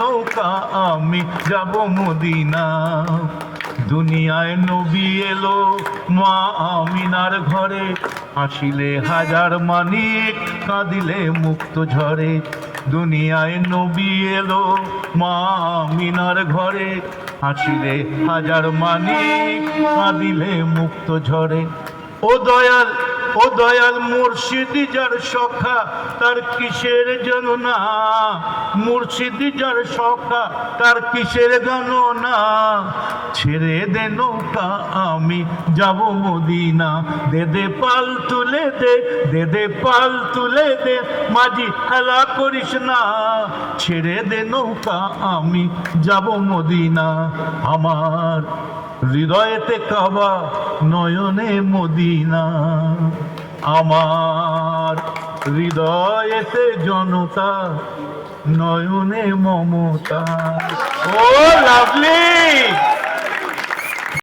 নৌকা আমি যাব মদিনা। দুনিয়ায় নবী এলো মা আমিনার ঘরে, হাসিলে হাজার মানিক কাঁদিলে মুক্ত ঝরে। দুনিয়ায় নবী এলো মা আমিনার ঘরে, হাসিলে হাজার মানিক কাঁদিলে মুক্ত ঝরে। ও দয়াল, ও দয়াল মুর্শিদি যার সখা তার কিসের জননা, মুর্শিদি যার সখা তার কিসের গণনা। ছেড়ে দে নৌকা আমি যাব মদিনা, দে দে পাল তুলে দে, দে দে পাল তুলে দে, মাঝি হেলা করিস না। ছেড়ে দে নৌকা আমি যাব মদিনা। আমার হৃদয়েতে কাবা নয়নে মদিনা, আমার হৃদয়েতে জনতা নয়নে মমতা। ও লাভলি।